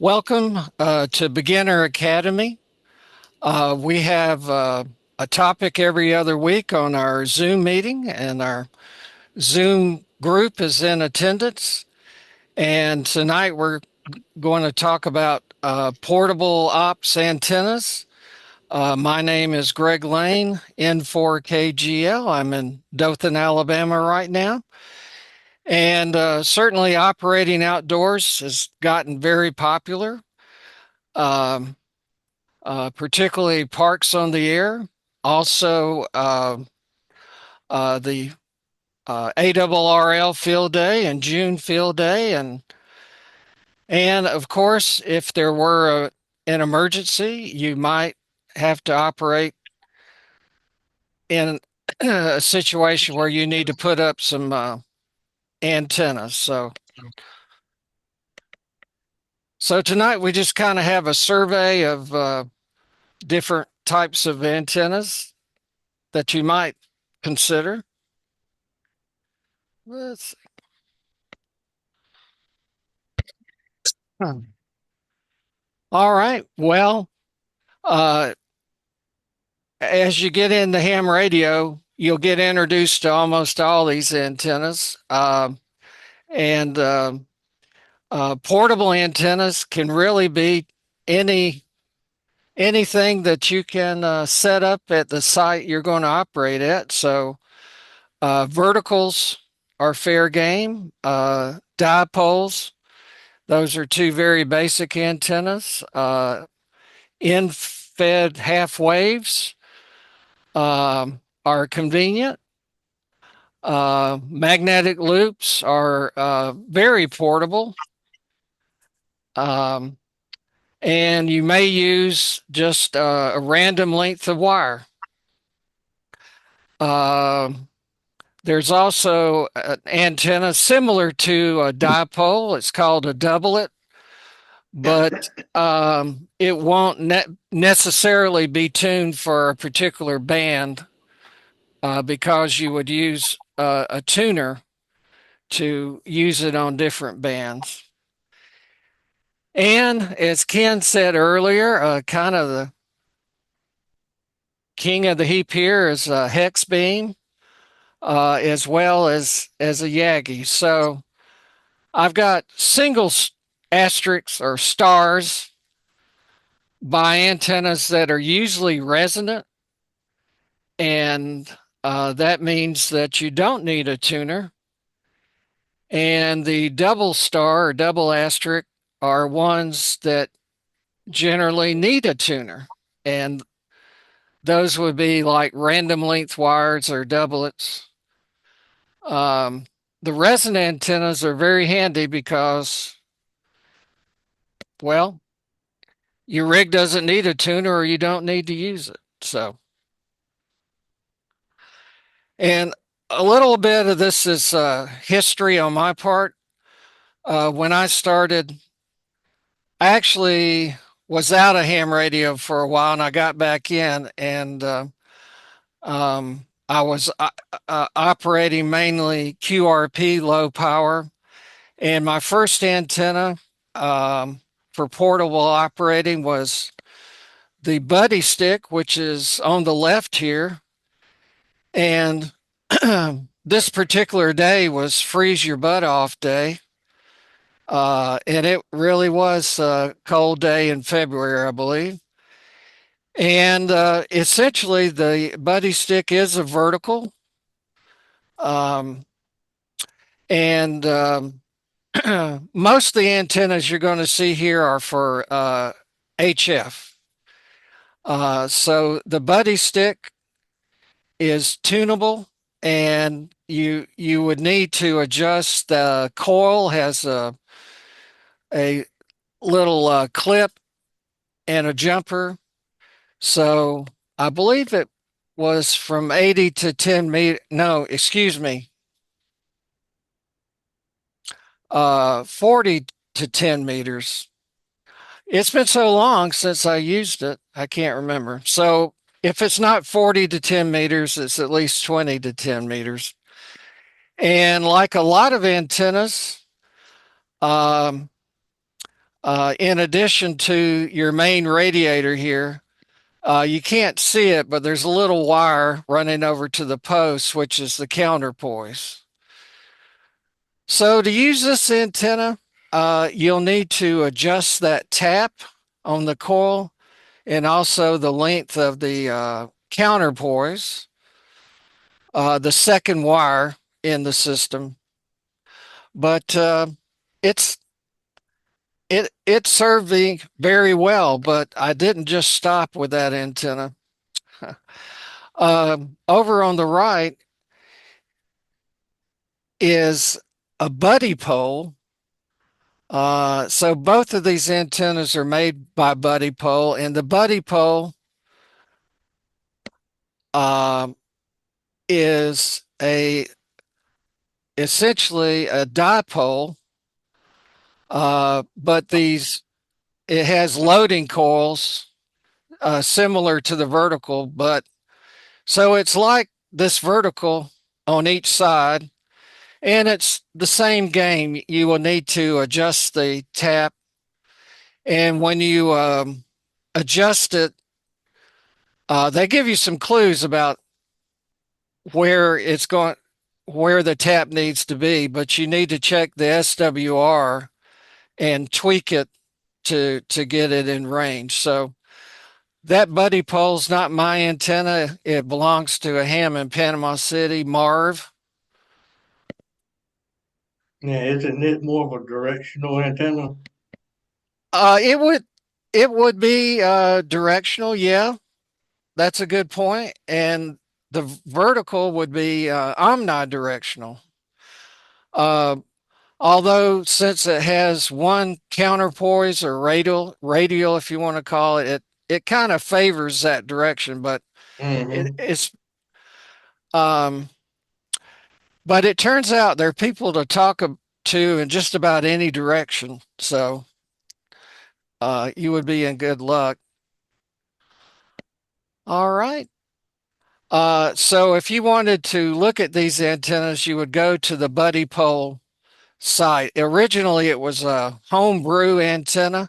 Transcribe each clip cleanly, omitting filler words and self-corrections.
Welcome to Beginner Academy. We have a topic every other week on our Zoom meeting, and our Zoom group is in attendance. And tonight we're going to talk about portable ops antennas. My name is Greg Lane, N4KGL. I'm in Dothan, Alabama right now. And certainly operating outdoors has gotten very popular. Um, Particularly Parks on the Air, also the ARRL Field Day and June Field Day, and of course, if there were an emergency, you might have to operate in a situation where you need to put up some antennas. So tonight we just kind of have a survey of different types of antennas that you might consider. Let's see. All right. Well, uh, as you get into ham radio, you'll get introduced to almost all these antennas. And Portable antennas can really be any anything that you can set up at the site you're going to operate at. So verticals are fair game. Dipoles, those are two very basic antennas. In-fed half waves are convenient. Magnetic loops are very portable. Um, and you may use just a random length of wire. Uh, there's also an antenna similar to a dipole. It's called a doublet, but it won't necessarily be tuned for a particular band because you would use a tuner to use it on different bands. And as Ken said earlier, kind of the king of the heap here is a hex beam, as well as a Yagi. So I've got single asterisks or stars by antennas that are usually resonant, and that means that you don't need a tuner. And the double star or double asterisk are ones that generally need a tuner. And those would be like random length wires or doublets. Um, the resonant antennas are very handy because, well, your rig doesn't need a tuner or you don't need to use it. So, and a little bit of this is history on my part. When I started, I actually was out of ham radio for a while and I got back in, and I was operating mainly QRP low power. And my first antenna for portable operating was the buddy stick, which is on the left here. And this particular day was freeze your butt off day. And it really was a cold day in February, I believe. And essentially, the buddy stick is a vertical. Um, and Most of the antennas you're going to see here are for HF. So the buddy stick is tunable, and you would need to adjust the coil. Has a little clip and a jumper. So I believe it was from 80 to 10 meter. No, excuse me, 40 to 10 meters. It's been so long since I used it, I can't remember. So if it's not 40 to 10 meters, it's at least 20 to 10 meters. And like a lot of antennas, um, In addition to your main radiator here, you can't see it, but there's a little wire running over to the post, which is the counterpoise. So to use this antenna, you'll need to adjust that tap on the coil and also the length of the counterpoise, the second wire in the system. But it's it served me very well. But I didn't just stop with that antenna. Over on the right is a buddy pole. So both of these antennas are made by Buddy Pole, and the Buddy Pole uh, is a essentially a dipole, but these it has loading coils similar to the vertical, but so it's like this vertical on each side, and it's the same game. You will need to adjust the tap, and when you adjust it, they give you some clues about where it's going, where the tap needs to be, but you need to check the SWR and tweak it to get it in range. So that buddy pole's not my antenna. It belongs to a ham in Panama City, Marv. Yeah, isn't it more of a directional antenna? It would be directional, yeah. That's a good point. And the vertical would be omnidirectional. Uh, Although since it has one counterpoise or radial if you want to call it, it kind of favors that direction, but Hmm. it's um but it turns out there are people to talk to in just about any direction. So you would be in good luck. All right. So if you wanted to look at these antennas, you would go to the Buddy Pole site. Originally, it was a homebrew antenna,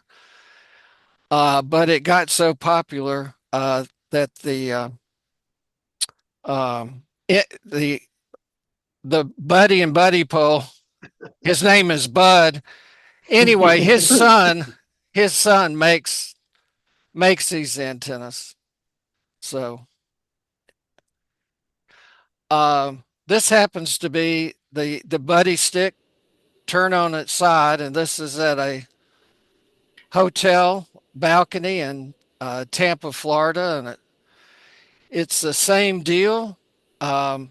but it got so popular that the Buddy and Buddy Pole, his name is Bud. Anyway, his son makes these antennas. So this happens to be the Buddy stick turn on its side, and this is at a hotel balcony in Tampa, Florida, and it's the same deal. Um,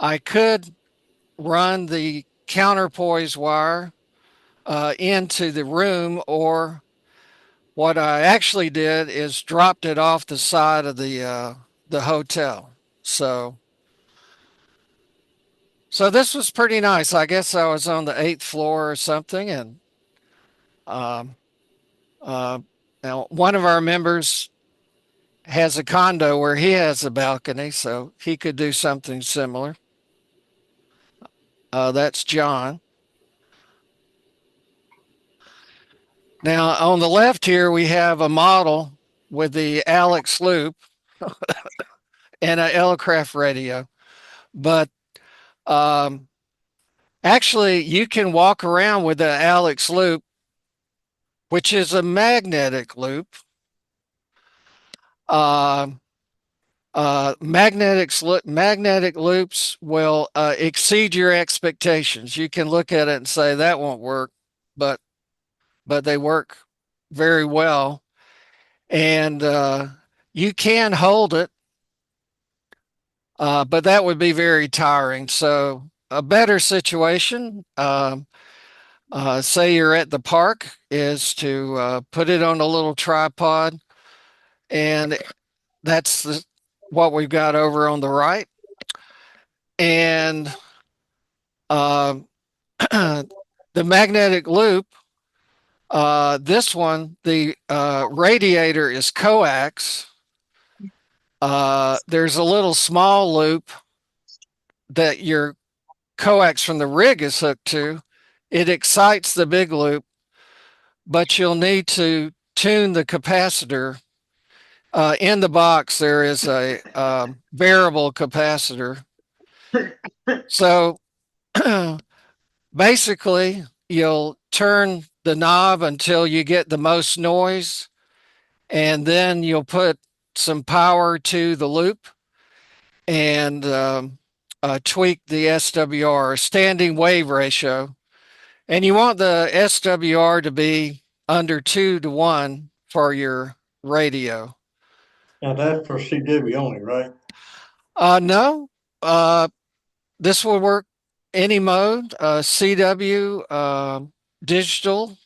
I could run the counterpoise wire into the room, or what I actually did is dropped it off the side of the hotel. So this was pretty nice. I guess I was on the eighth floor or something, and um, uh, now one of our members has a condo where he has a balcony, so he could do something similar. That's John. Now on the left here we have a model with the Alex loop and an Elecraft radio, but um, actually you can walk around with the Alex loop, which is a magnetic loop. Uh, magnetic loops will exceed your expectations. You can look at it and say that won't work, but they work very well, and you can hold it, but that would be very tiring. So a better situation, say you're at the park, is to put it on a little tripod, and that's what we've got over on the right. And uh, the magnetic loop, this one, the radiator is coax. There's a little small loop that your coax from the rig is hooked to. It excites the big loop, but you'll need to tune the capacitor. In the box, there is a variable capacitor. So basically, you'll turn the knob until you get the most noise, and then you'll put some power to the loop and tweak the SWR, standing wave ratio. And you want the SWR to be under 2 to 1 for your radio. Now that's for CW only, right? No, uh, this will work any mode, CW, digital,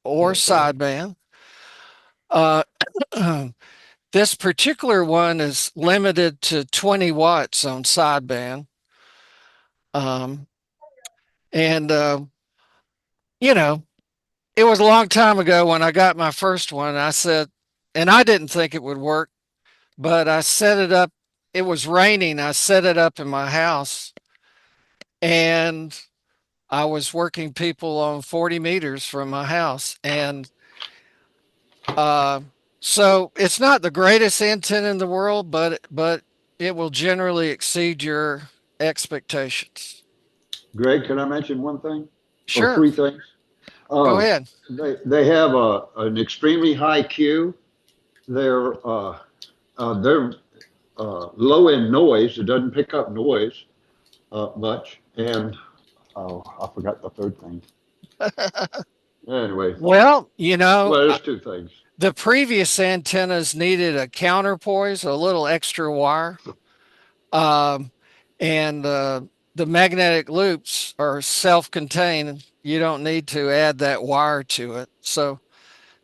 or Okay. sideband. Uh, this particular one is limited to 20 watts on sideband. Um, and, you know, it was a long time ago when I got my first one. I said, and I didn't think it would work, but I set it up. It was raining. I set it up in my house and I was working people on 40 meters from my house. And uh, so it's not the greatest antenna in the world, but it will generally exceed your expectations. Greg, can I mention one thing or Sure, three things? go Uh, ahead. they have an extremely high Q. They're low in noise. It doesn't pick up noise much. And oh, I forgot the third thing. Anyway, Well, well, there's two things. the previous antennas needed a counterpoise, a little extra wire. Um, and the magnetic loops are self contained. You don't need to add that wire to it. So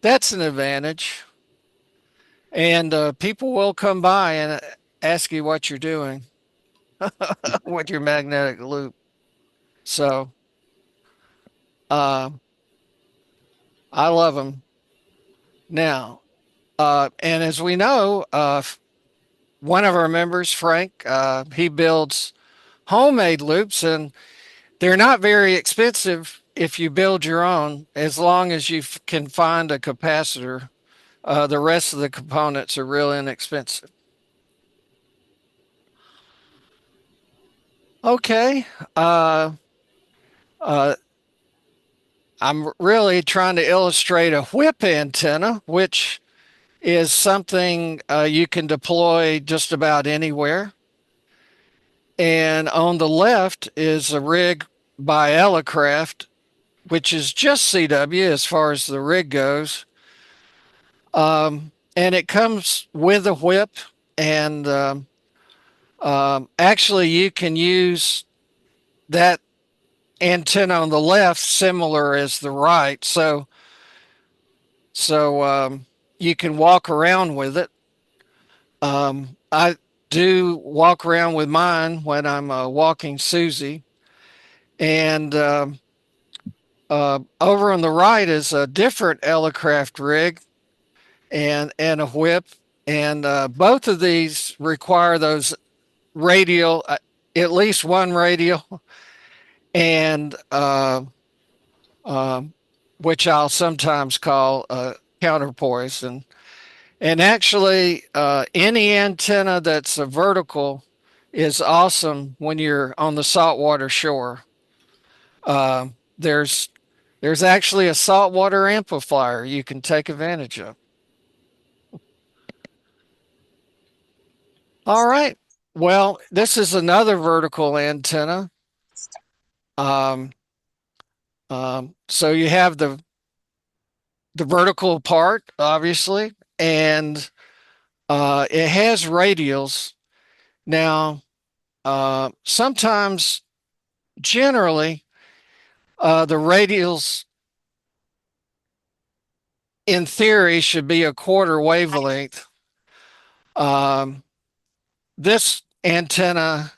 that's an advantage. And people will come by and ask you what you're doing with your magnetic loop. So uh, I love them. Now, and as we know, one of our members, Frank, he builds homemade loops, and they're not very expensive if you build your own, as long as you can find a capacitor. The rest of the components are real inexpensive. Okay. Uh, uh, I'm really trying to illustrate a whip antenna, which is something you can deploy just about anywhere. And on the left is a rig by Elecraft, which is just CW as far as the rig goes. And it comes with a whip, and actually, you can use that antenna on the left similar as the right. So you can walk around with it. I do walk around with mine when I'm walking Susie. And over on the right is a different Elecraft rig and a whip. And both of these require those radial, at least one radial, and um, which I'll sometimes call counterpoise. And actually, any antenna that's a vertical is awesome when you're on the saltwater shore. Uh, there's there's actually a saltwater amplifier you can take advantage of. All right. Well, this is another vertical antenna. Um, so you have the vertical part, obviously, and it has radials. Now, sometimes, generally, the radials, in theory, should be a quarter wavelength. Um, this antenna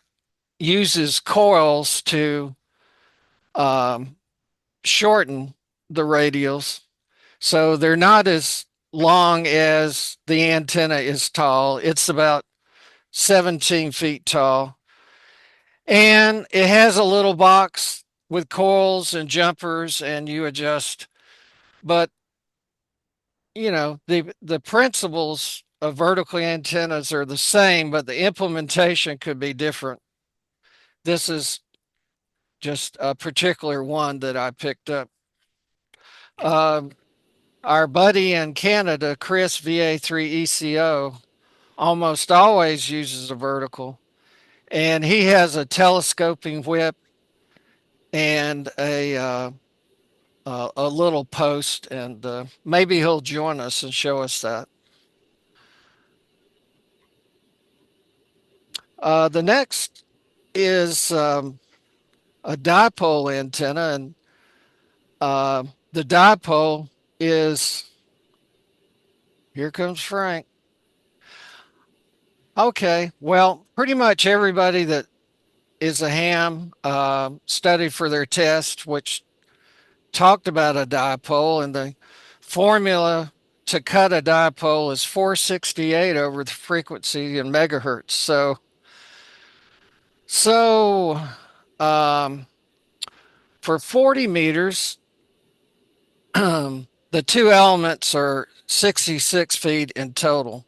uses coils to um, shorten the radials, so they're not as long as the antenna is tall. It's about 17 feet tall. And it has a little box with coils and jumpers, and you adjust. But the principles of vertical antennas are the same, but the implementation could be different. This is just a particular one that I picked up. Um, our buddy in Canada, Chris VA3ECO, almost always uses a vertical, and he has a telescoping whip and a little post, and maybe he'll join us and show us that. The next is a dipole antenna, and the dipole is here comes Frank. Okay, well, pretty much everybody that is a ham studied for their test, which talked about a dipole, and the formula to cut a dipole is 468 over the frequency in megahertz. So um, for 40 meters, the two elements are 66 feet in total.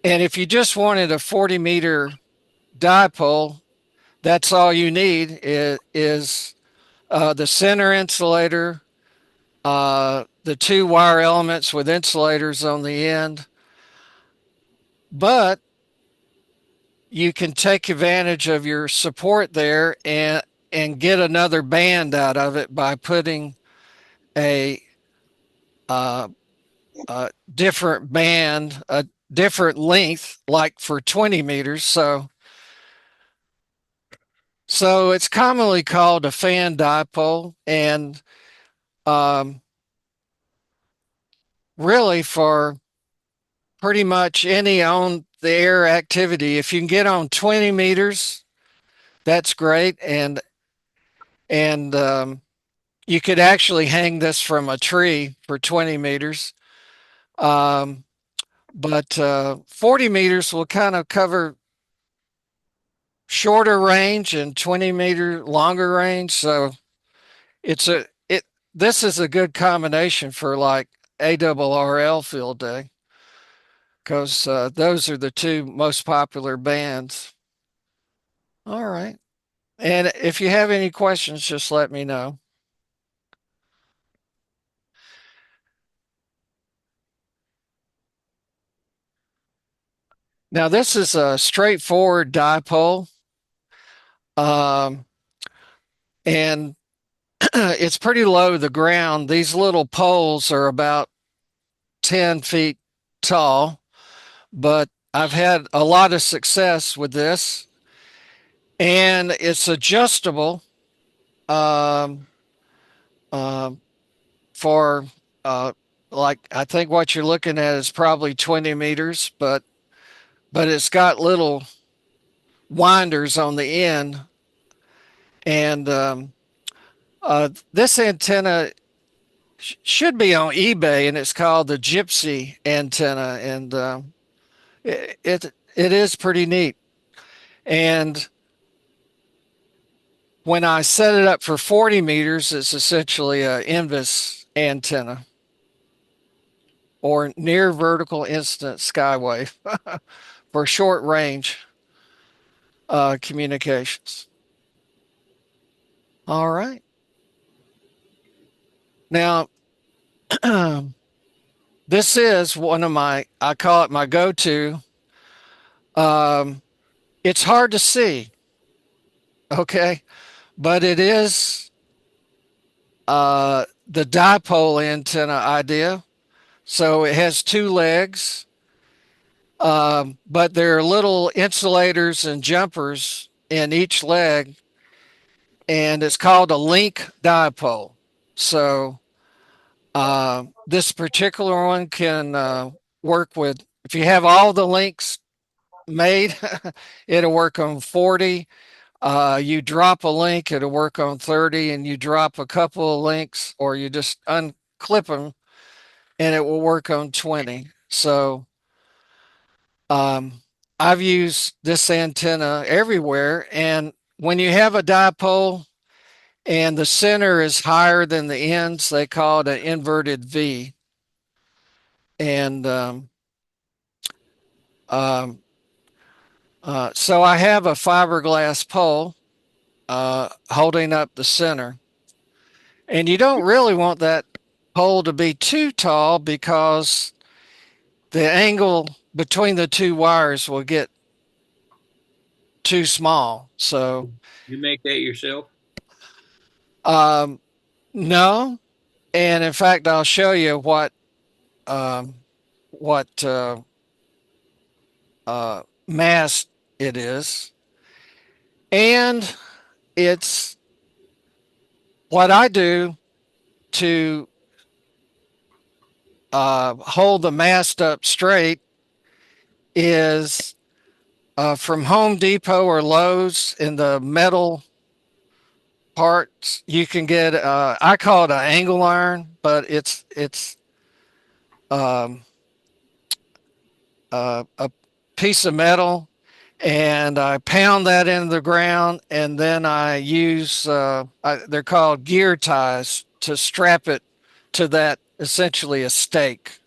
And if you just wanted a 40-meter dipole, that's all you need is the center insulator, the two wire elements with insulators on the end. But you can take advantage of your support there and get another band out of it by putting a, uh, a different band, a different length, like for 20 meters. So it's commonly called a fan dipole, and um, really for pretty much any on the air activity, if you can get on 20 meters, that's great, and you could actually hang this from a tree for 20 meters. Um, but 40 meters will kind of cover shorter range and 20-meter longer range. So it's a it this is a good combination for like ARRL field day, because those are the two most popular bands. All right. And if you have any questions, just let me know. Now, this is a straightforward dipole, um, and it's pretty low to the ground. These little poles are about 10 feet tall, but I've had a lot of success with this, and it's adjustable um, uh, for like I think what you're looking at is probably 20 meters, but it's got little winders on the end, and this antenna should be on eBay, and it's called the Gypsy antenna, and it is pretty neat. And when I set it up for 40 meters, it's essentially a INVIS antenna or near vertical incident skywave for short range communications. All right. Now, this is one of I call it my go-to. Um, it's hard to see, okay, but it is the dipole antenna idea. So it has two legs, but there are little insulators and jumpers in each leg, and it's called a link dipole. So this particular one can work with, if you have all the links made, it'll work on 40. You drop a link, it'll work on 30, and you drop a couple of links, or you just unclip them, and it will work on 20. So um, I've used this antenna everywhere, and when you have a dipole and the center is higher than the ends. They call it an inverted V. And um, so I have a fiberglass pole holding up the center. And you don't really want that pole to be too tall because the angle between the two wires will get too small. So, You make that yourself? um, no. And in fact, I'll show you um, what mast it is. And it's what I do to hold the mast up straight is from Home Depot or Lowe's in the metal parts. You can get I call it an angle iron, but it's um, a piece of metal, and I pound that into the ground, and then I use they're called gear ties to strap it to that, essentially a stake,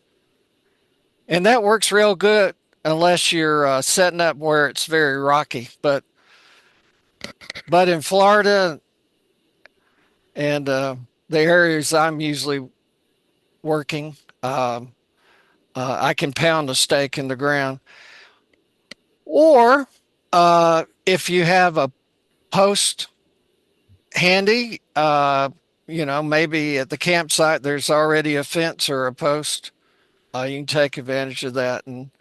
and that works real good unless you're setting up where it's very rocky. But in Florida and the areas I'm usually working, I can pound a stake in the ground. Or if you have a post handy, maybe at the campsite there's already a fence or a post. You can take advantage of that. And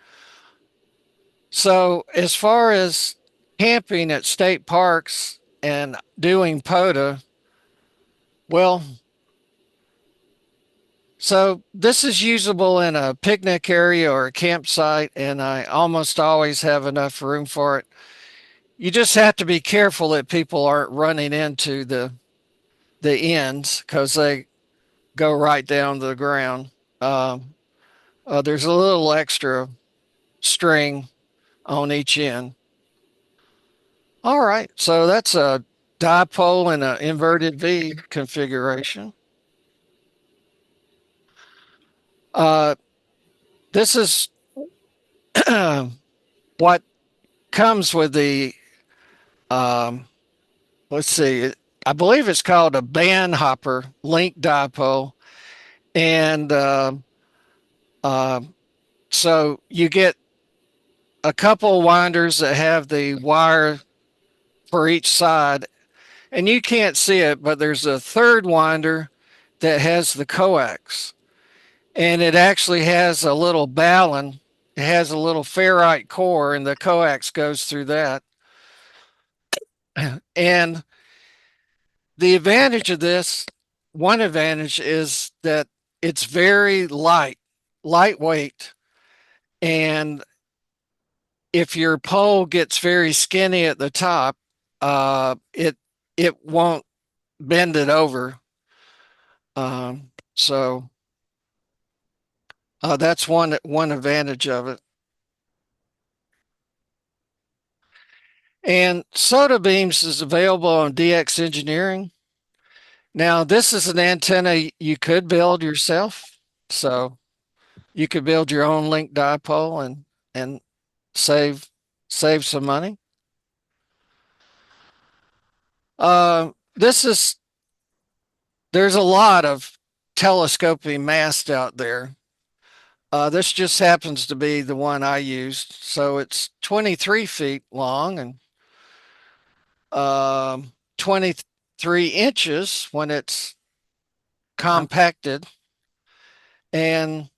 so, as far as camping at state parks and doing POTA, well, so this is usable in a picnic area or a campsite, and I almost always have enough room for it. You just have to be careful that people aren't running into the ends because they go right down to the ground. Um, there's a little extra string on each end. All right, so that's a dipole in an inverted V configuration. Uh, this is what comes with the, um, let's see, I believe it's called a band hopper link dipole. And uh, so you get a couple of winders that have the wire for each side, and you can't see it, but there's a third winder that has the coax, and it actually has a little balun. It has a little ferrite core, and the coax goes through that. And the advantage of this, one advantage is that it's very lightweight, and if your pole gets very skinny at the top, it won't bend it over. So that's one advantage of it. And Soda Beams is available on DX Engineering. Now, this is an antenna you could build yourself. So you could build your own link dipole and save some money. This is there's a lot of telescoping mast out there. This just happens to be the one I used. So it's 23 feet long and 23 inches when it's compacted. And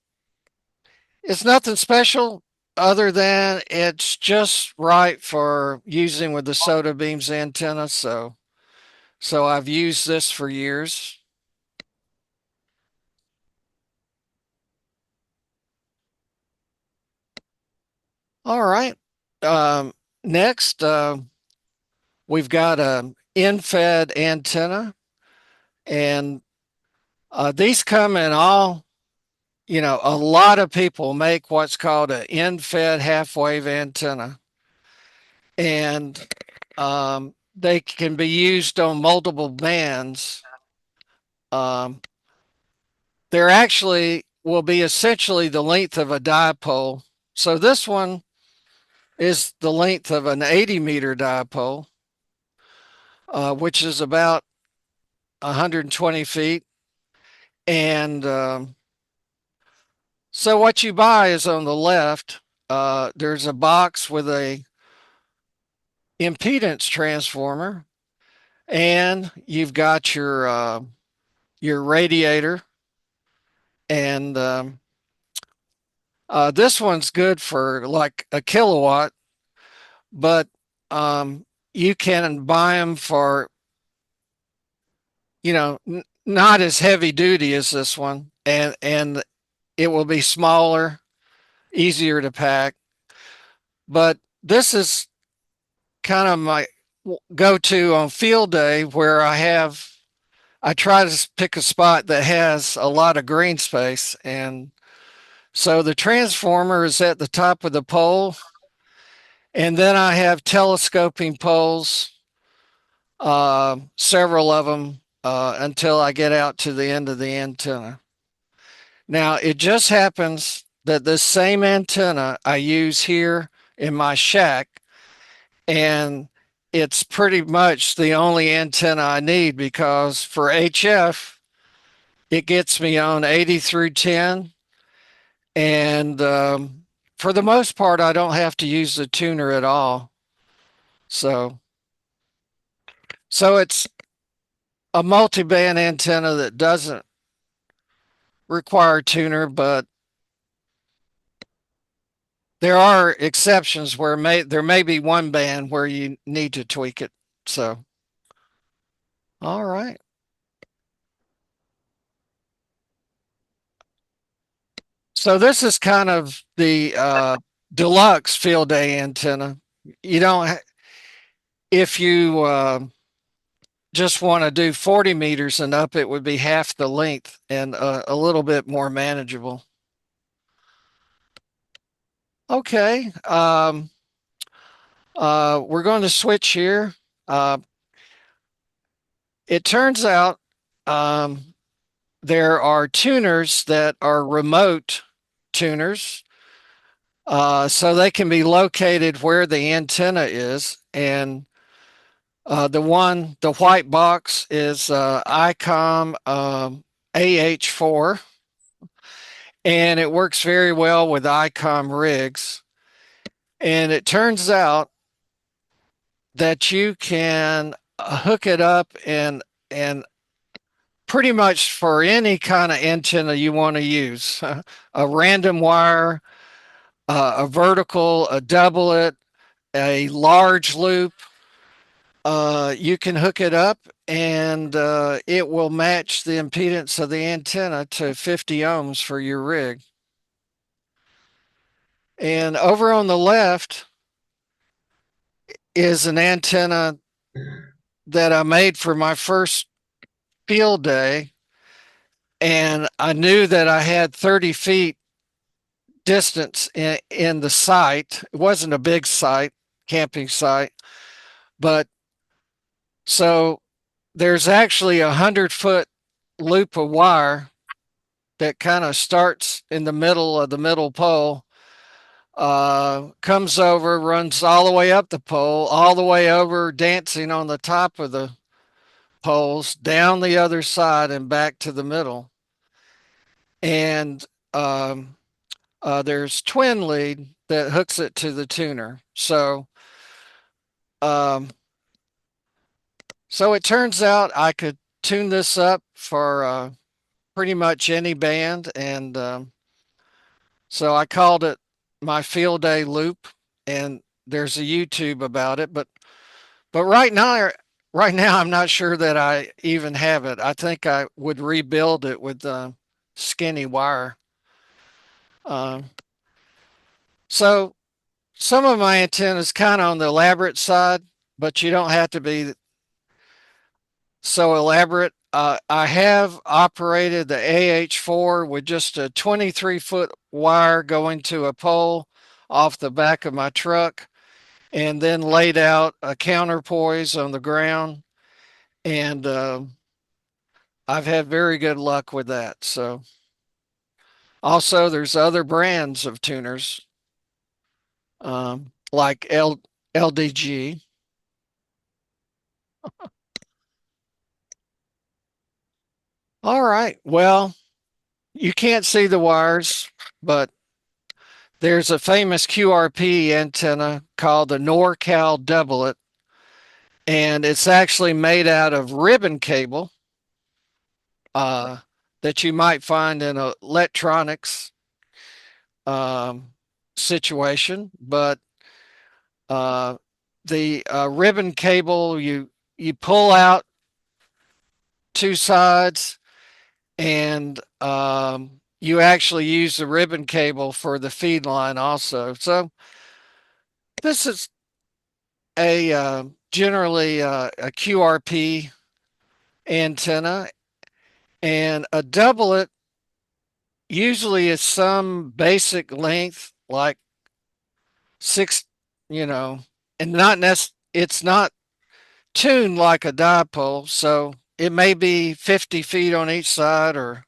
it's nothing special other than it's just right for using with the Soda Beams antenna. So I've used this for years. All right. Next, we've got a in-fed antenna, and these come in all, a lot of people make what's called an in-fed half-wave antenna. And they can be used on multiple bands. Um, they're actually will be essentially the length of a dipole. So this one is the length of an 80-meter dipole, which is about 120 feet. And so what you buy is on the left. There's a box with a impedance transformer, and you've got your radiator, and this one's good for like a kilowatt, but um, you can buy them for not as heavy duty as this one, and it will be smaller, easier to pack. But this is kind of my go to on field day where I try to pick a spot that has a lot of green space. And so the transformer is at the top of the pole. And then I have telescoping poles, several of them, until I get out to the end of the antenna. Now, it just happens that this same antenna I use here in my shack, and it's pretty much the only antenna I need because for HF, it gets me on 80 through 10. And for the most part, I don't have to use the tuner at all. So, so it's a multi-band antenna that doesn't require tuner, but there are exceptions where there may be one band where you need to tweak it. So, all right. So this is kind of the deluxe field day antenna. You don't, if you just want to do 40 meters and up, it would be half the length and a little bit more manageable. Okay. We're going to switch here. Uh, it turns out there are tuners that are remote tuners. So they can be located where the antenna is. And the white box is ICOM AH4, and it works very well with ICOM rigs. And it turns out that you can hook it up and pretty much for any kind of antenna you want to use, a random wire, a vertical, a doublet, a large loop. You can hook it up and it will match the impedance of the antenna to 50 ohms for your rig. And over on the left is an antenna that I made for my first field day. And I knew that I had 30 feet distance in the site. It wasn't a big site, camping site, but so there's actually 100-foot loop of wire that kind of starts in the middle of the middle pole, comes over, runs all the way up the pole, all the way over, dancing on the top of the poles, down the other side, and back to the middle. And there's twin lead that hooks it to the tuner. Um, so it turns out I could tune this up for pretty much any band, and so I called it my field day loop, and there's a YouTube about it. But right now I'm not sure that I even have it. I think I would rebuild it with skinny wire. Um, so some of my antennas kind of on the elaborate side, but you don't have to be so elaborate. I have operated the AH4 with just a 23-foot wire going to a pole off the back of my truck. and then laid out a counterpoise on the ground. And I've had very good luck with that. So also, there's other brands of tuners like LDG. All right. Well, you can't see the wires, but there's a famous QRP antenna called the NorCal Doublet, and it's actually made out of ribbon cable that you might find in an electronics um, situation. But uh, the ribbon cable, you pull out two sides, and you actually use the ribbon cable for the feed line also. So this is a generally a QRP antenna, and a doublet usually is some basic length like six, you know, and it's not tuned like a dipole, so it may be 50 feet on each side or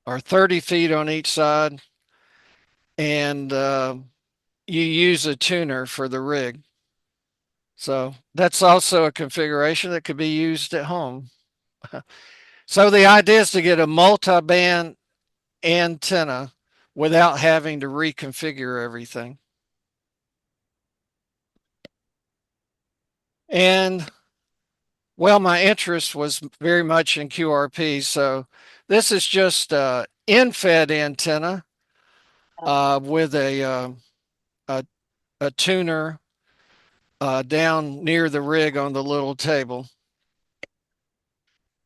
30 feet on each side, and you use a tuner for the rig. So that's also a configuration that could be used at home. So the idea is to get a multi-band antenna without having to reconfigure everything. And well, my interest was very much in QRP. So this is just a in-fed antenna with a, a tuner down near the rig on the little table.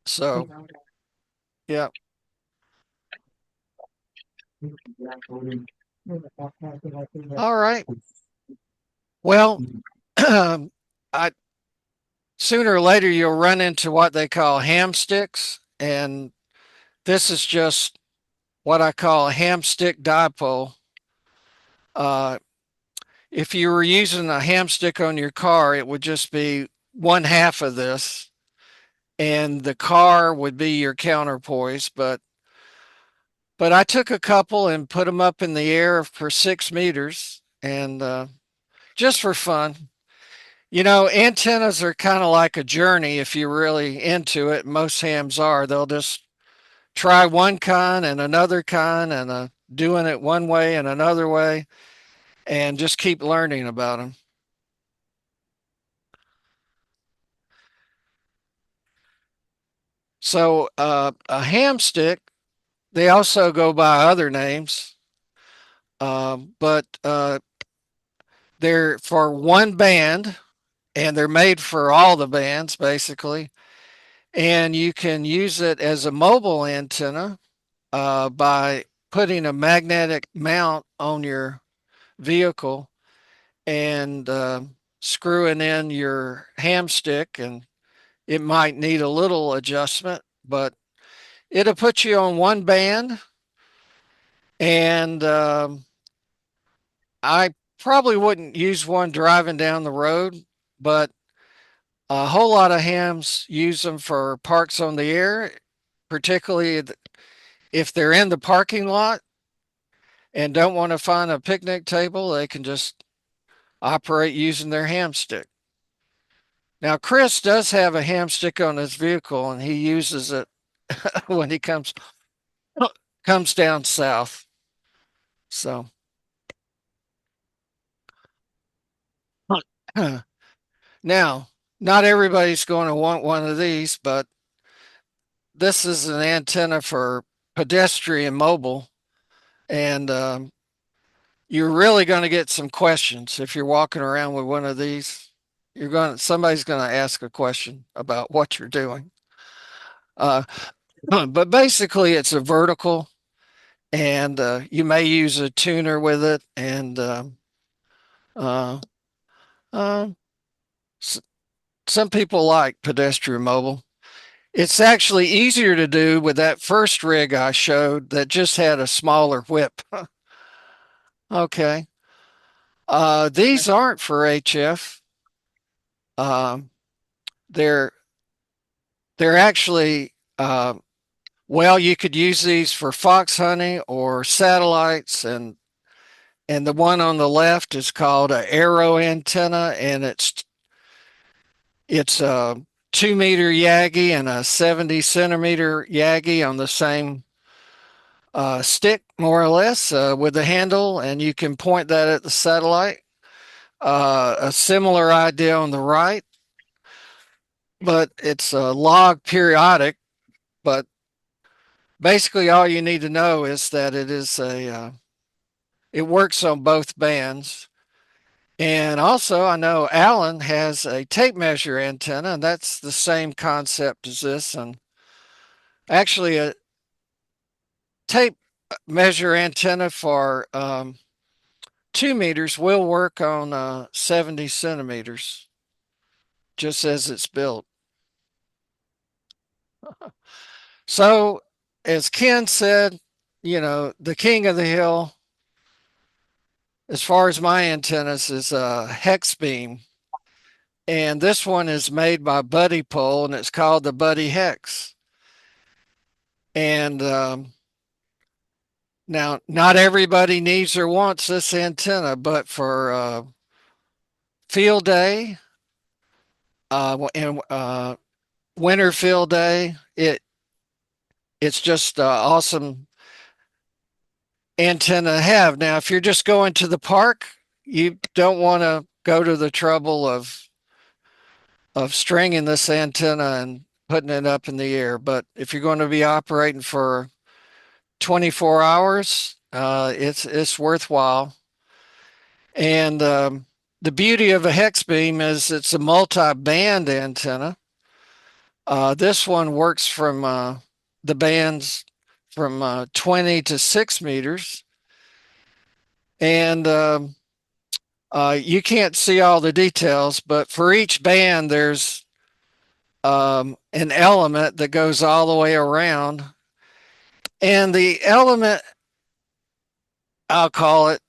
So, yeah. All right. Well, I sooner or later you'll run into what they call ham sticks, and this is just what I call a ham stick dipole. Uh, if you were using a ham stick on your car, it would just be one half of this, and the car would be your counterpoise. But I took a couple and put them up in the air for 6 meters, and just for fun. You know, antennas are kind of like a journey if you're really into it. Most hams are. They'll just try one kind and another kind and doing it one way and another way and just keep learning about them. So a ham stick, they also go by other names, but they're for one band and they're made for all the bands basically. And you can use it as a mobile antenna by putting a magnetic mount on your vehicle and screwing in your ham stick, and it might need a little adjustment, but it'll put you on one band. And I probably wouldn't use one driving down the road, but a whole lot of hams use them for parks on the air, particularly if they're in the parking lot and don't want to find a picnic table, they can just operate using their ham stick. Now, Chris does have a ham stick on his vehicle, and he uses it when he comes down south. So now, not everybody's going to want one of these, but this is an antenna for pedestrian mobile, and you're really going to get some questions if you're walking around with one of these. Somebody's going to ask a question about what you're doing. But basically, it's a vertical, and you may use a tuner with it, and uh, uh, some people like pedestrian mobile. It's actually easier to do with that first rig I showed that just had a smaller whip. Okay. These aren't for HF. Um, they're they're actually well, you could use these for fox hunting or satellites, and the one on the left is called an arrow antenna, and it's a 2 meter Yagi and a 70 centimeter Yagi on the same stick, more or less, with the handle, and you can point that at the satellite. A similar idea on the right, but it's a log periodic. But basically, all you need to know is that it works on both bands. And also, I know Alan has a tape measure antenna, and that's the same concept as this. And actually, a tape measure antenna for 2 meters will work on 70 centimeters, just as it's built. So, as Ken said, the king of the hill, as far as my antennas, is a hex beam. And this one is made by Buddy Pole, and it's called the Buddy Hex. And now, not everybody needs or wants this antenna, but for field day and winter field day, it's just awesome antenna to have. Now, if you're just going to the park, you don't want to go to the trouble of stringing this antenna and putting it up in the air. But if you're going to be operating for 24 hours, it's worthwhile. And the beauty of a hex beam is it's a multi-band antenna. This one works from the bands from 20 to 6 meters. And you can't see all the details, but for each band, there's an element that goes all the way around. And the element, I'll call it,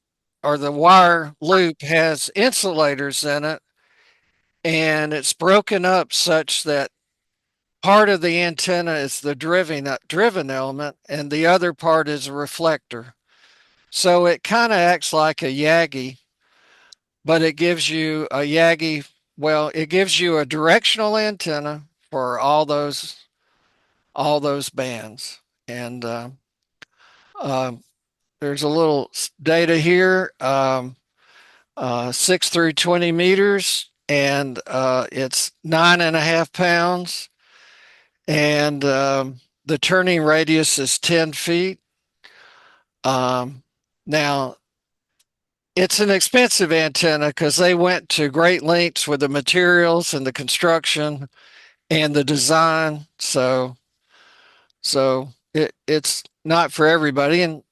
or the wire loop, has insulators in it, and it's broken up such that part of the antenna is the driven element, and the other part is a reflector. So it kind of acts like a Yagi, but it gives you a Yagi. Well, it gives you a directional antenna for all those bands, and um, there's a little data here. 6 through 20 meters, and it's 9.5 pounds, and the turning radius is 10 feet. Now, it's an expensive antenna because they went to great lengths with the materials and the construction and the design. So it's not for everybody, and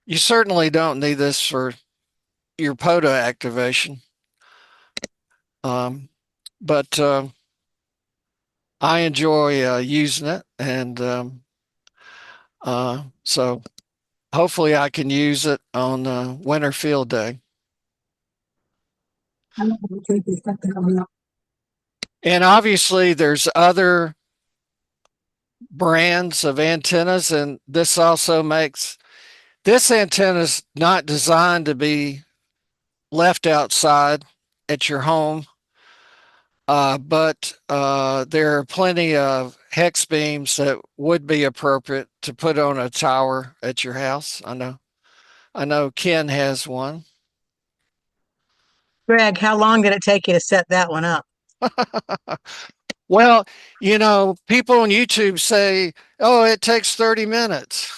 you certainly don't need this for your POTA activation. Um, but I enjoy using it, and so hopefully I can use it on winter field day. And obviously, there's other brands of antennas, and this also makes this antenna is not designed to be left outside at your home. But there are plenty of hex beams that would be appropriate to put on a tower at your house. I know Ken has one. Greg, how long did it take you to set that one up? Well, people on YouTube say, "Oh, it takes 30 minutes."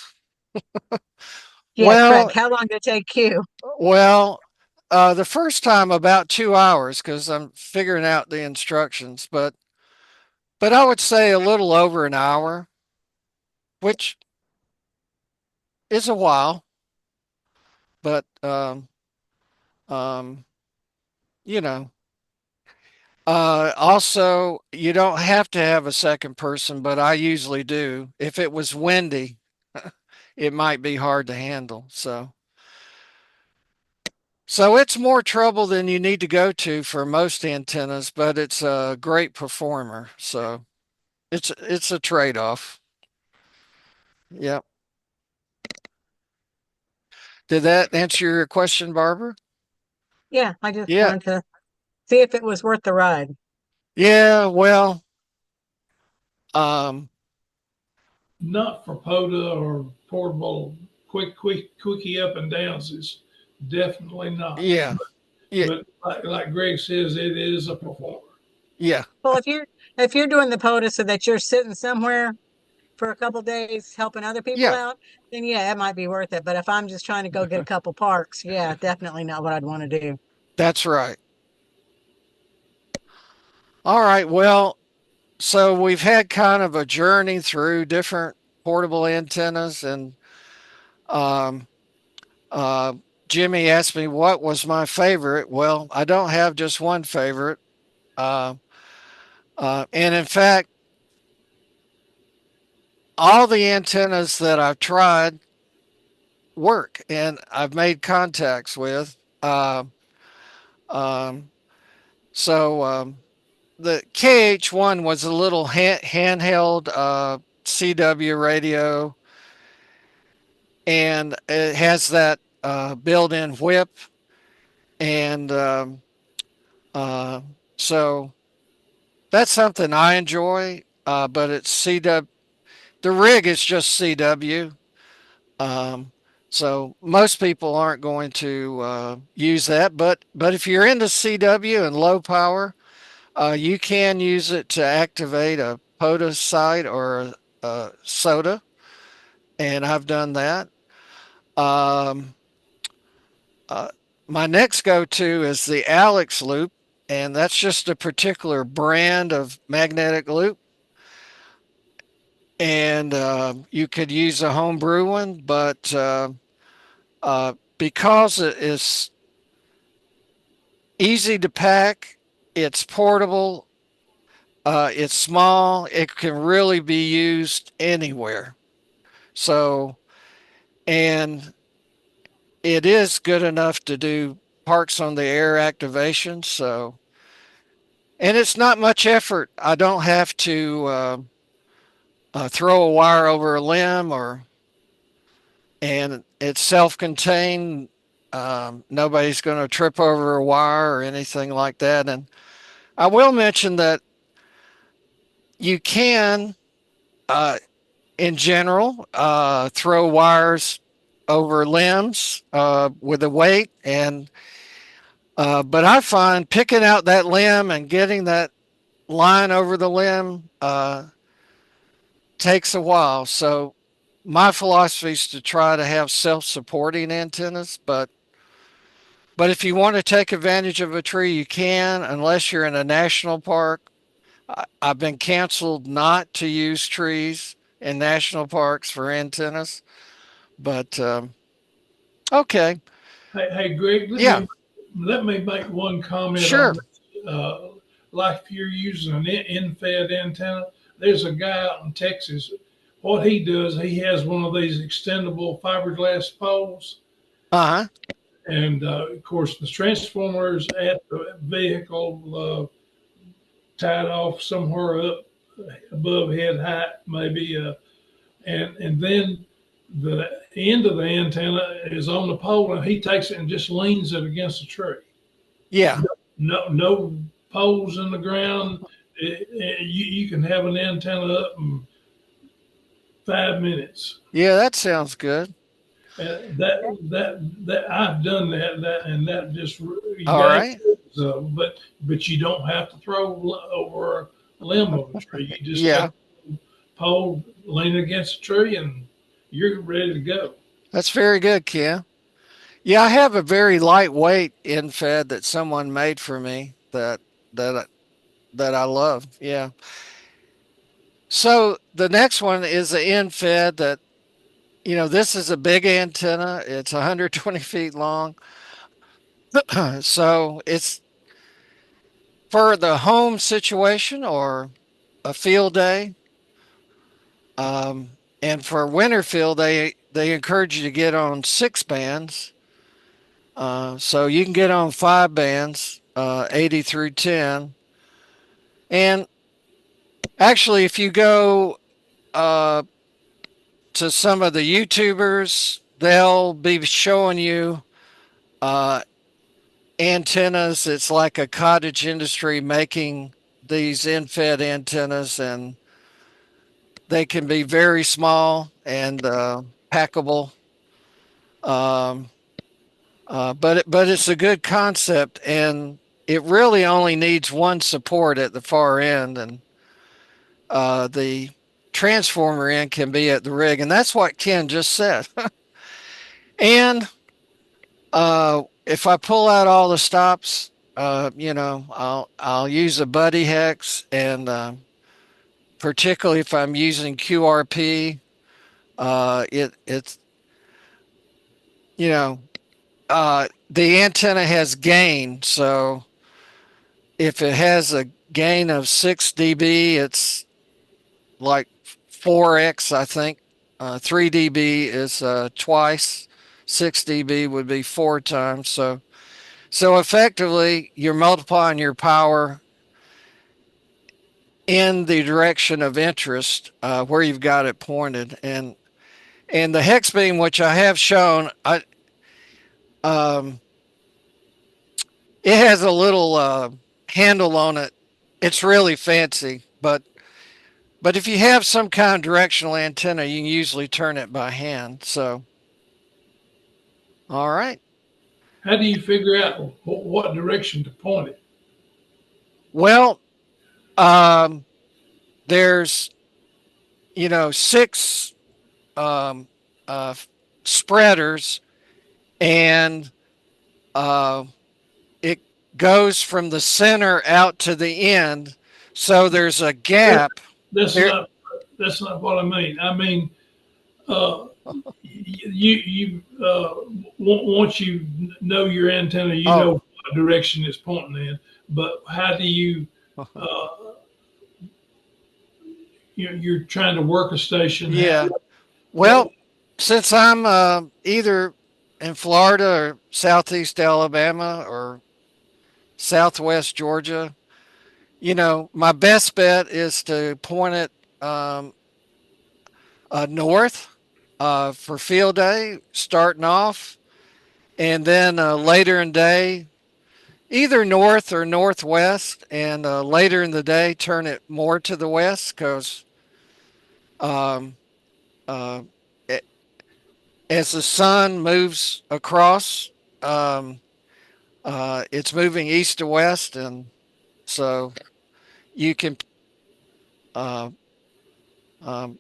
Yeah, Well, Craig, how long did it take you? well, the first time about 2 hours because I'm figuring out the instructions, but I would say a little over an hour, which is a while. But um, you know, also you don't have to have a second person, but I usually do. If it was windy, it might be hard to handle. So it's more trouble than you need to go to for most antennas, but it's a great performer. So it's a trade-off. Yep. Did that answer your question, Barbara? Yeah, I just Yeah. wanted to see if it was worth the ride. Yeah, well, um, Not for POTA or portable quickie up and downs. It's definitely not. yeah. Yeah, But like Greg says, it is a performer. yeah. Well, if you're doing the POTUS so that you're sitting somewhere for a couple days helping other people Yeah, out, then yeah, it might be worth it. But if I'm just trying to go get a couple parks, yeah, definitely not what I'd want to do. that's right. All right. Well, so we've had kind of a journey through different portable antennas, and um, uh, Jimmy asked me what was my favorite. Well, I don't have just one favorite. Uh, and in fact, all the antennas that I've tried work and I've made contacts with. Um, so the KH1 was a little handheld CW radio, and it has that built-in whip, and uh, so that's something I enjoy. But it's CW. The rig is just CW. Um, so most people aren't going to use that, but if you're into CW and low power, you can use it to activate a POTA site or a SOTA, and I've done that. Um, uh, my next go-to is the Alex loop, and that's just a particular brand of magnetic loop. And you could use a homebrew one, but because it is easy to pack, it's portable, it's small, it can really be used anywhere. So, and it is good enough to do parks on the air activation. So, and it's not much effort. I don't have to throw a wire over a limb, and it's self-contained. Nobody's going to trip over a wire or anything like that. And I will mention that you can, uh, in general, throw wires over limbs with a weight, and but I find picking out that limb and getting that line over the limb takes a while. So my philosophy is to try to have self-supporting antennas, but if you want to take advantage of a tree, you can, unless you're in a national park. Have been canceled not to use trees in national parks for antennas, but okay, Hey, Greg, yeah, let me make one comment on sure, this. Like if you're using an in-fed antenna, there's a guy out in Texas. What he does, he has one of these extendable fiberglass poles, uh huh, and of course the transformers at the vehicle tied off somewhere up above head height, maybe, and then the end of the antenna is on the pole, and he takes it and just leans it against a tree. yeah, No poles in the ground. You can have an antenna up in 5 minutes. yeah, that sounds good. That I've done that and that just you All got right, but you don't have to throw over a limb of a tree. You just take yeah, a pole, lean against a tree, and you're ready to go. that's very good, Kim. Yeah, I have a very lightweight in fed that someone made for me that that I love. Yeah. So the next one is the in fed that this is a big antenna. It's 120 feet long. So it's for the home situation or a field day. And for winter field, they encourage you to get on six bands. So you can get on 5 bands, 80 through 10. And actually, if you go uh, to some of the YouTubers, they'll be showing you uh, antennas. It's like a cottage industry making these in-fed antennas, and they can be very small and packable. Um, but it's a good concept, and it really only needs one support at the far end, and the transformer end can be at the rig, and that's what Ken just said. And if I pull out all the stops, I'll use a buddy hex, and particularly if I'm using QRP, it's you know the antenna has gain, so if it has a gain of 6 dB, it's like 4x, I think. 3 dB is twice. 6 dB would be 4 times. So effectively, you're multiplying your power in the direction of interest where you've got it pointed. And the hex beam, which I have shown, um, it has a little handle on it. It's really fancy, but if you have some kind of directional antenna, you can usually turn it by hand. So, all right. How do you figure out what direction to point it? Well, um, there's six um, uh, spreaders, and uh, it goes from the center out to the end. So there's a gap. That's There, not that's not what I mean. I mean, uh, once you know your antenna, you oh, know what direction it's pointing in. But how do you uh, you're trying to work a station? yeah. What Well, since I'm either in Florida or Southeast Alabama or Southwest Georgia, my best bet is to point it um, north for field day, starting off, and then later in the day, either north or northwest, and later in the day, turn it more to the west because um, uh, as the sun moves across, um, it's moving east to west, and so you can. Uh, um,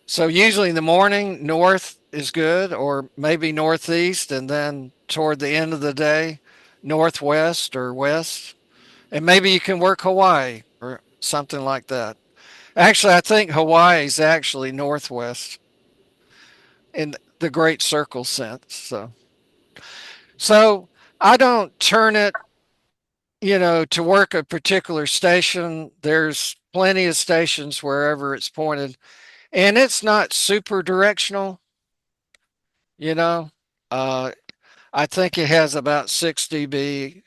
so usually in the morning, north is good, or maybe northeast, and then toward the end of the day, northwest or west, and maybe you can work Hawaii or something like that. Actually, I think Hawaii is actually northwest in the Great Circle sense. So I don't turn it, to work a particular station. There's plenty of stations wherever it's pointed, and it's not super directional, you know. Uh, I think it has about 6 dB.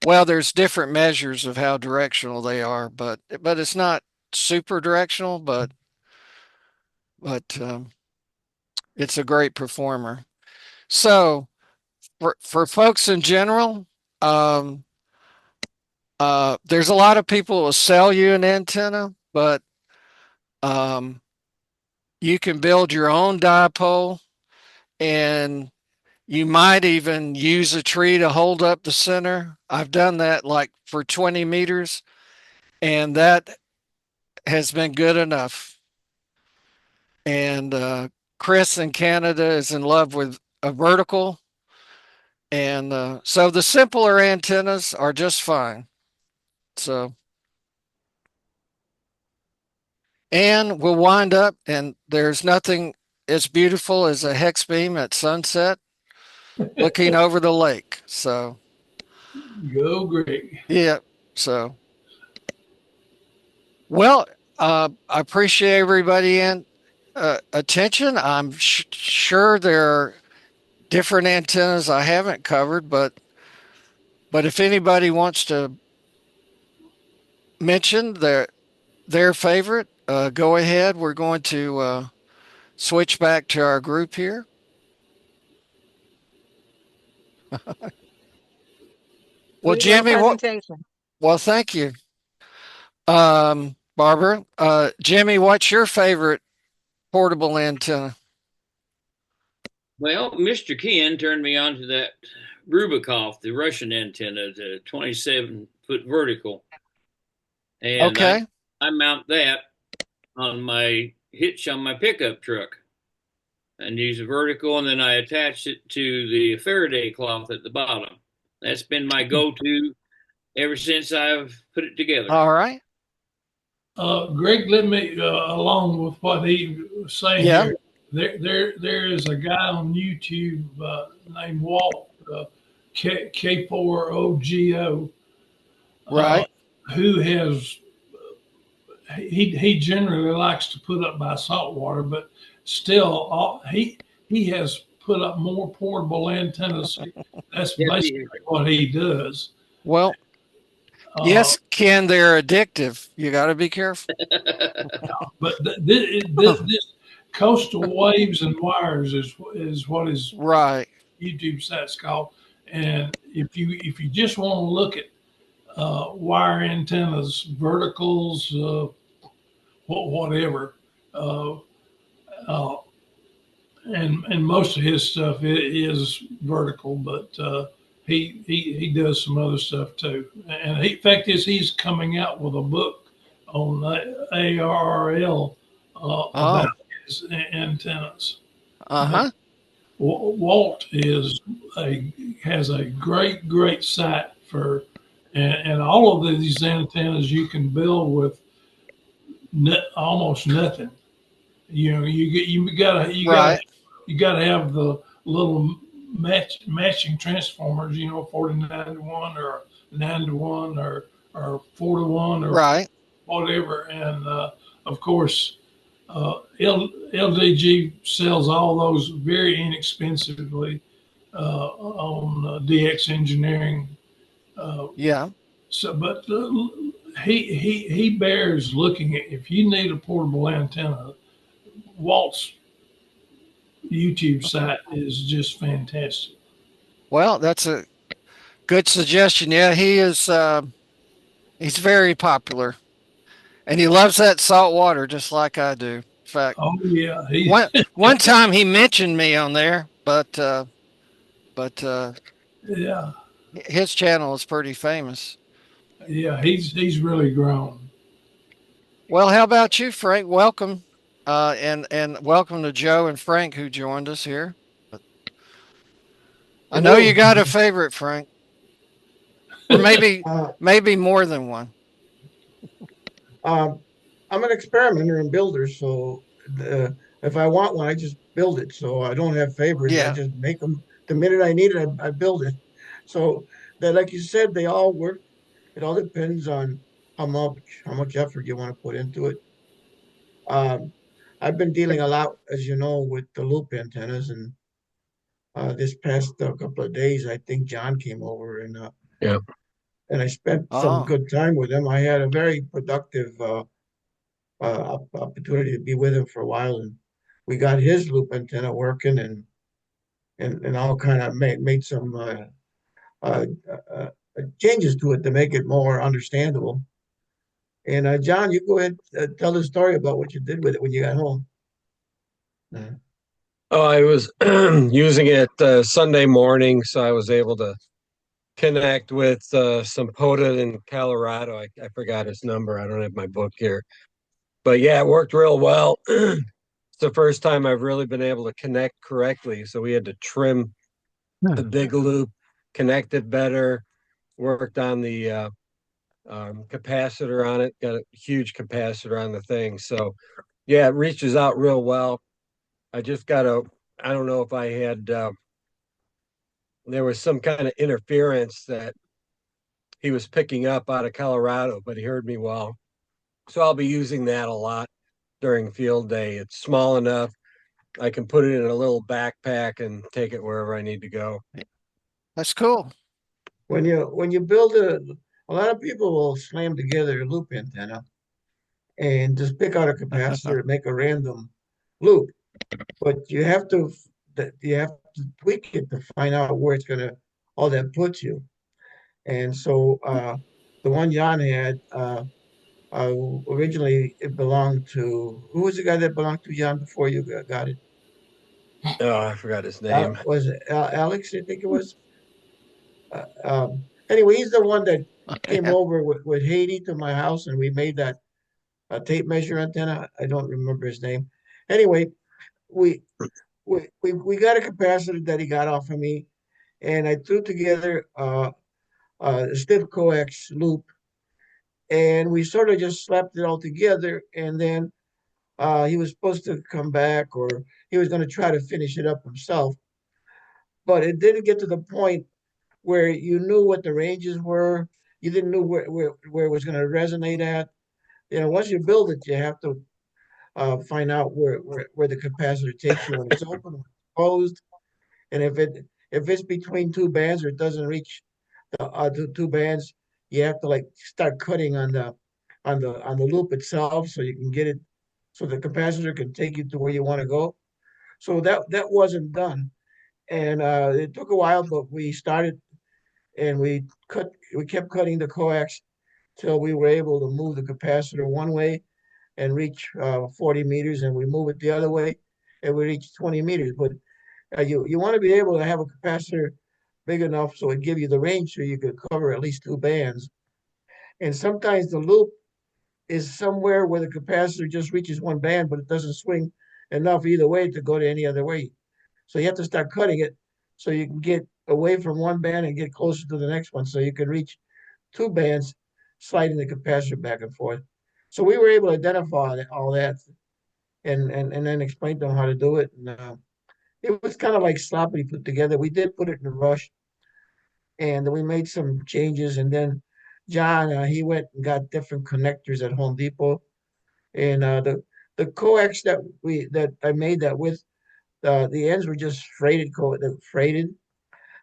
Well, there's different measures of how directional they are, but it's not super directional, but it's a great performer. So for folks in general, um, there's a lot of people who will sell you an antenna, but um, you can build your own dipole, and you might even use a tree to hold up the center. I've done that like for 20 meters, and that has been good enough. And Chris in Canada is in love with a vertical. And so the simpler antennas are just fine. So, and we'll wind up, and there's nothing as beautiful as a hex beam at sunset looking over the lake. So, go, Greg? yeah. So, well, I appreciate everybody in attention. I'm sure there different antennas I haven't covered, but if anybody wants to mention their favorite, go ahead. We're going to switch back to our group here. Well, Neat little Jimmy, what? presentation. Well, thank you, Barbara. Jimmy, what's your favorite portable antenna? Well, Mr. Ken turned me on to that Rubikov, the Russian antenna, the 27-foot vertical, and Okay, I mount that on my hitch on my pickup truck and use a vertical, and then I attach it to the Faraday cloth at the bottom. That's been my go-to ever since I've put it together. all right. Greg, let me, along with what he was saying Yeah, here, there is a guy on YouTube named Walt, K4OGO, uh, right, who has, he generally likes to put up by saltwater, but still, he has put up more portable antennas. That's Yes, basically what he does. well, Uh, yes, Ken, they're addictive. You got to be careful. but this coastal waves and wires is what his Right, YouTube site's called. And if you just want to look at wire antennas, verticals, whatever, uh, uh, and most of his stuff is vertical, but he does some other stuff too. And he, fact is, he's coming out with a book on ARRL about oh, his antennas. But uh-huh, Walt has a great site for, and all of these antennas you can build with almost nothing. You know, right, you gotta have the little matching transformers. You know, 49-1 or 9-1 or 4-1 or right. whatever. And of course, LDG sells all those very inexpensively on DX Engineering. Uh, Yeah, but he bears looking at. If you need a portable antenna, Walt's YouTube site is just fantastic. well, that's a good suggestion. Yeah, he's very popular, and he loves that salt water just like I do. In fact, Oh yeah, he one time he mentioned me on there, but yeah his channel is pretty famous. yeah he's really grown. Well, how about you, Frank? Welcome, and welcome to Joe and Frank who joined us here. I know you Hello. got a favorite, Frank, or maybe more than one. Um, I'm an experimenter and builder, so if I want one, I just build it. So I don't have favorites. I Yeah, just make them the minute I need it. I build it. So that, like you said, they all work. It all depends on how much effort you want to put into it. Um, I've been dealing a lot, as you know, with the loop antennas, and this past couple of days, I think John came over Yeah. and I spent some oh, good time with him. I had a very productive opportunity to be with him for a while, and we got his loop antenna working, and all kind of made some uh, uh, changes to it to make it more understandable. And John, you go ahead, tell the story about what you did with it when you got home. Uh, Oh, I was using it Sunday morning, so I was able to connect with some POTA in Colorado. I forgot his number. I don't have my book here. But yeah, it worked real well. It's the first time I've really been able to connect correctly. So we had to trim the big loop, connect it better, worked on the capacitor on it, got a huge capacitor on the thing. So yeah, it reaches out real well. I just got to, I don't know if I had, there was some kind of interference that he was picking up out of Colorado, but he heard me well. So I'll be using that a lot during field day. It's small enough I can put it in a little backpack and take it wherever I need to go. That's cool. When you build a lot of people will slam together a loop antenna and just pick out a capacitor and make a random loop. But you have to tweak it to find out where it's gonna all that puts you. And so the one Jan had originally it belonged to who was the guy that belonged to Jan before you got it? Oh, I forgot his name. Was it Alex? I think it was. Anyway, he's the one that came Yeah. over with Haiti to my house, and we made that tape measure antenna. I don't remember his name. Anyway, we we got a capacitor that he got off of me, and I threw together a stiff coax loop, and we sort of just slapped it all together. And then he was supposed to come back, or he was going to try to finish it up himself, but it didn't get to the point where you knew what the ranges were. You didn't know where it was going to resonate at. You know, once you build it, you have to find out where the capacitor takes you when it's open, when it's closed, and if it's between two bands or it doesn't reach the two bands, you have to like start cutting on the loop itself so you can get it so the capacitor can take you to where you want to go. So that wasn't done, and it took a while, but we started and we kept cutting the coax till we were able to move the capacitor one way and reach 40 meters, and we move it the other way and we reach 20 meters. But you want to be able to have a capacitor big enough so it give you the range so you could cover at least two bands. And sometimes the loop is somewhere where the capacitor just reaches one band, but it doesn't swing enough either way to go to any other way. So you have to start cutting it so you can get away from one band and get closer to the next one so you can reach two bands, sliding the capacitor back and forth. So we were able to identify all that and then explain to them how to do it. And it was kind of like sloppily put together. We did put it in a rush, and we made some changes. And then John, he went and got different connectors at Home Depot, and the coax that I made that with, the ends were just freighted.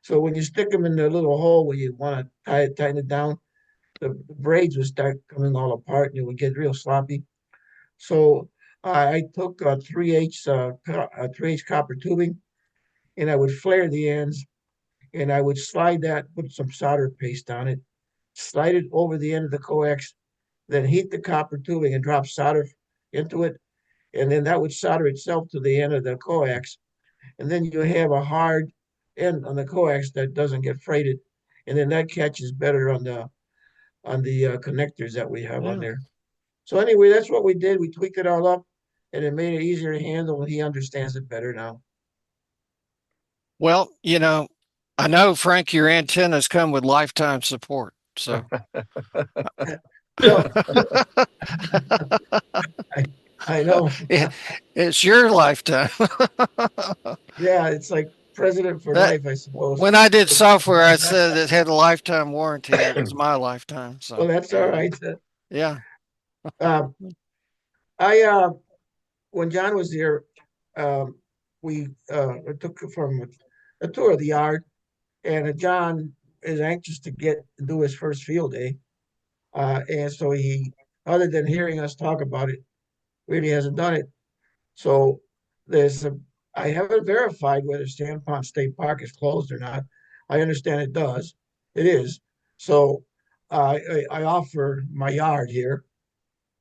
So when you stick them in the little hole where you want to tighten it down, the braids would start coming all apart and it would get real sloppy. So I took 3H copper tubing, and I would flare the ends, and I would slide that, put some solder paste on it, slide it over the end of the coax, then heat the copper tubing and drop solder into it, and then that would solder itself to the end of the coax, and then you have a hard end on the coax that doesn't get freighted, and then that catches better on the connectors that we have on Yeah. there. So anyway, that's what we did. We tweaked it all up, and it made it easier to handle, and he understands it better now. Well, I know, Frank, your antennas come with lifetime support. So Well, I, I know. it's your lifetime. Yeah, it's like president for That life, I suppose. when I did software, I said it had a lifetime warranty. It was my lifetime. Well, So that's all right. yeah. Uh, I when John was here, we took from a tour of the yard, and John is anxious to do his first field day, and so other than hearing us talk about it, really hasn't done it. So there's a, I haven't verified whether Sandpond State Park is closed or not. I understand it does. It is. So I offer my yard here,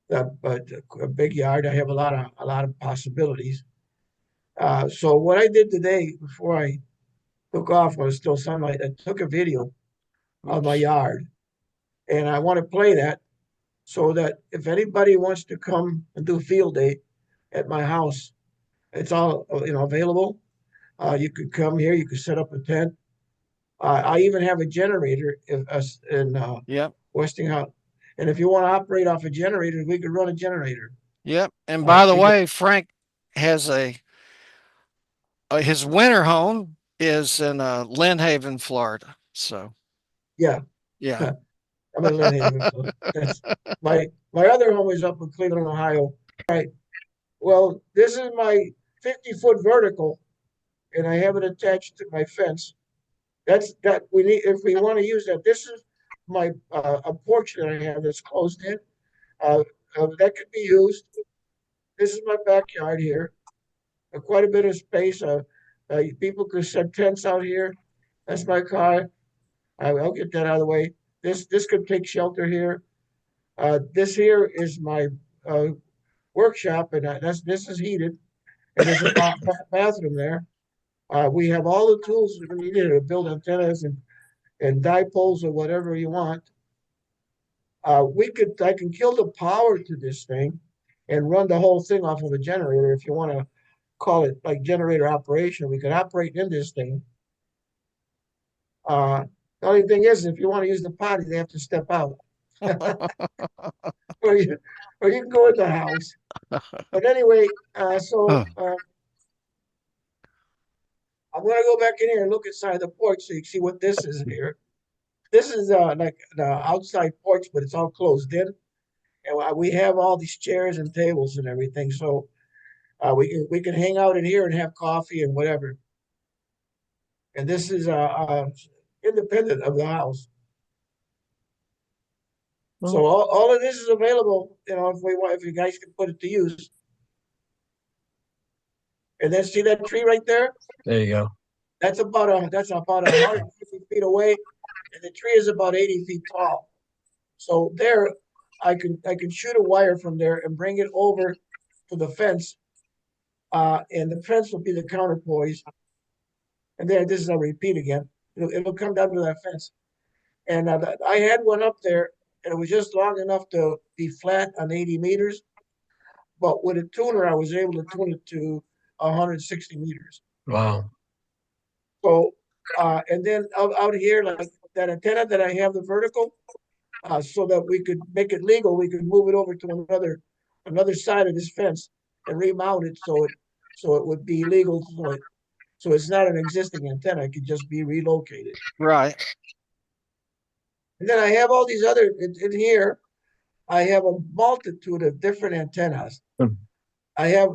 but a big yard. I have a lot of possibilities. So what I did today before I took off when it was still sunlight, I took a video of my Oops. yard, and I want to play that so that if anybody wants to come and do field day at my house, it's all available. You could come here. You could set up a tent. I even have a generator in Yep. Westinghouse, and if you want to operate off a generator, we could run a generator. Yep. And by the You could, way, Frank has his winter home is in Lynn Haven, Florida. So yeah, yeah. I'm in Lynn Haven, so that's my other home is up in Cleveland, Ohio. Right. Well, this is my 50-foot vertical, and I have it attached to my fence. That we need if we want to use that. This is my a porch that I have that's closed in. Uh, that could be used. This is my backyard here. Quite a bit of space. People could set tents out here. That's my car. I'll get that out of the way. This could take shelter here. This here is my uh, workshop, and this is heated, and there's a bathroom there. We have all the tools that we need to build antennas and dipoles or whatever you want. I can kill the power to this thing and run the whole thing off of a generator if you want to call it like generator operation. We could operate in this thing. The only thing is, if you want to use the potty, they have to step out, or you, or you can go in the house. But anyway, I'm going to go back in here and look inside the porch so you can see what this is here. This is like the outside porch, but it's all closed in, and we have all these chairs and tables and everything. So we can hang out in here and have coffee and whatever. And this is independent of the house. So all of this is available, if we want, if you guys can put it to use. And then see that tree right there? There you go. That's about 150 feet away, and the tree is about 80 feet tall. So there, I can shoot a wire from there and bring it over to the fence, and the fence will be the counterpoise. And then this is a repeat again. It'll come down to that fence. And I had one up there, and it was just long enough to be flat on 80 meters. But with a tuner, I was able to tune it to 160 meters. Wow. So, and then out here, like that antenna that I have, the vertical, so that we could make it legal, we could move it over to another side of this fence and remount it so it would be legal. So it's not an existing antenna; it could just be relocated. Right. And then I have all these other in here. I have a multitude of different antennas. Hmm. I have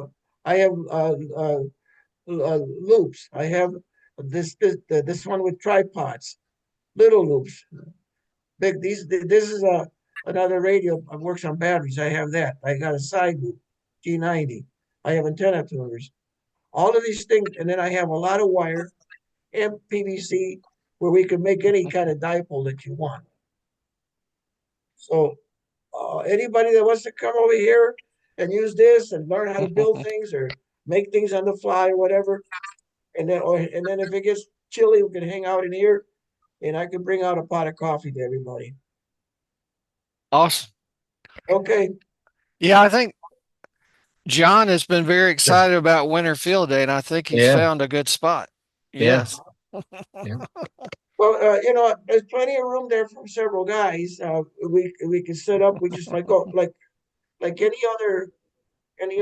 loops. I have this one with tripods, little loops, big. This is another radio that works on batteries. I have that. I got a side loop, G90. I have antenna tuners. All of these things, and then I have a lot of wire and PVC where we can make any kind of dipole that you want. So anybody that wants to come over here and use this and learn how to build things or make things on the fly or whatever, and then if it gets chilly, we can hang out in here, and I can bring out a pot of coffee to everybody. Awesome. Okay. Yeah, I think John has been very excited about Winter Field Day, and I think he's Yeah. found a good spot. Yeah. Yes. Well, there's plenty of room there for several guys. We can set up. We just like any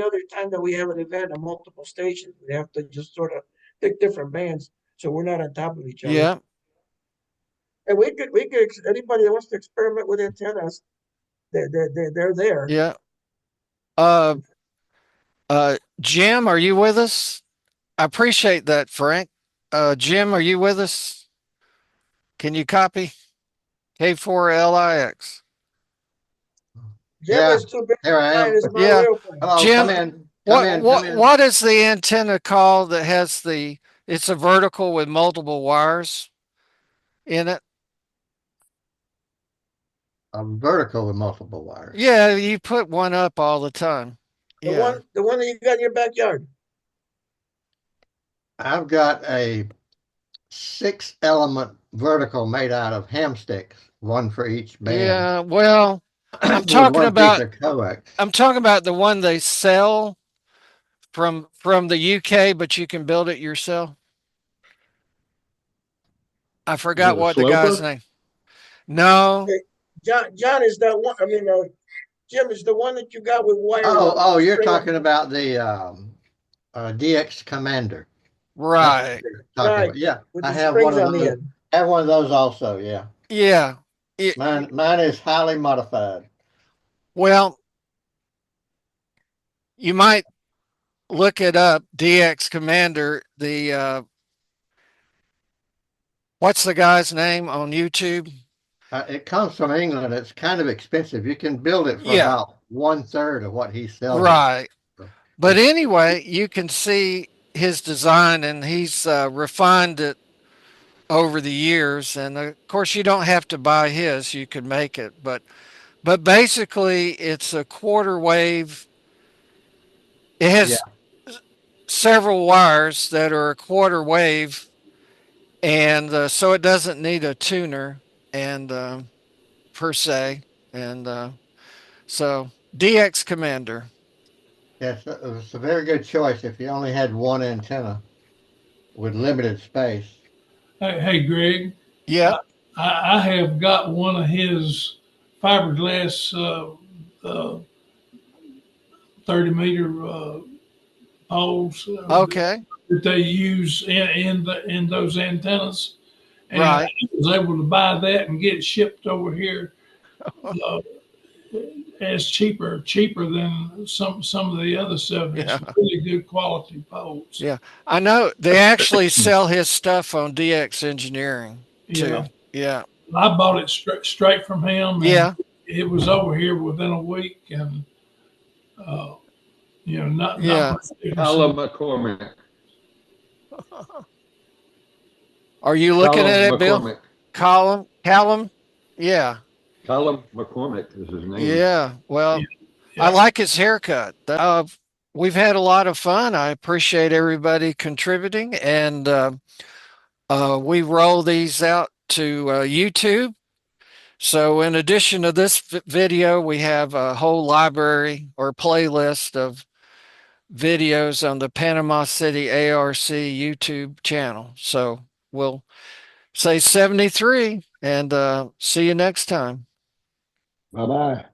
other time that we have an event on multiple stations. We have to just sort of pick different bands so we're not on top of each other. Yeah. And we could anybody that wants to experiment with antennas, they're there. Yeah. Jim, are you with us? I appreciate that, Frank. Jim, are you with us? Can you copy? K4LIX. Jim Yeah, is too big. here I am. Is my Yeah. real thing. Hello, Jim, come in. What is the antenna called that has it's a vertical with multiple wires in it? A vertical with multiple wires. Yeah, you put one up all the time. The Yeah. one that you got in your backyard. I've got a 6-element vertical made out of ham sticks, one for each band. Yeah, well, I'm With talking one about piece of coax. I'm talking about the one they sell from the UK, but you can build it yourself. I Is forgot it a what the guy's sloper? name. No. Okay. John is that one. I mean, Jim is the one that you got with wires. Oh, you're talking about the DX Commander. Right. Right. Yeah, With I the have one springs of on the those. end. I have one of those also. Yeah, Yeah. mine is highly modified. Well, you might look it up, DX Commander. The what's the guy's name on YouTube? It comes from England. It's kind of expensive. You can build it for Yeah, about 1/3 of what he sells it. right. So But it's anyway, you can see his design, and he's refined it over the years. And of course, you don't have to buy his; you could make it. But basically, it's a quarter wave. It yeah, has several wires that are a quarter wave, and so it doesn't need a tuner and per se. And so DX Commander. yes, it's a very good choice if you only had one antenna with limited space. Hey, Greg, Yep. I have got one of his fiberglass 30 meter poles Okay. that they use in those antennas, and Right. I was able to buy that and get it shipped over here uh, as cheaper than some of the other stuff. And it's Yeah. really good quality poles. Yeah. I know they actually sell his stuff on DX Engineering Yeah, too. Yeah. I bought it straight from him, and Yeah. it was over here within a week, and uh, not Yeah. much difference. Callum McCormick. Are you looking at Callum it, Bill? McCormick. Callum? Yeah. Callum McCormick is his name. Yeah. Yeah, Well, I yeah. like his haircut. We've had a lot of fun. I appreciate everybody contributing, and we roll these out to YouTube. So, in addition to this video, we have a whole library or playlist of videos on the Panama City ARC YouTube channel. So, we'll say 73 and see you next time. Bye bye.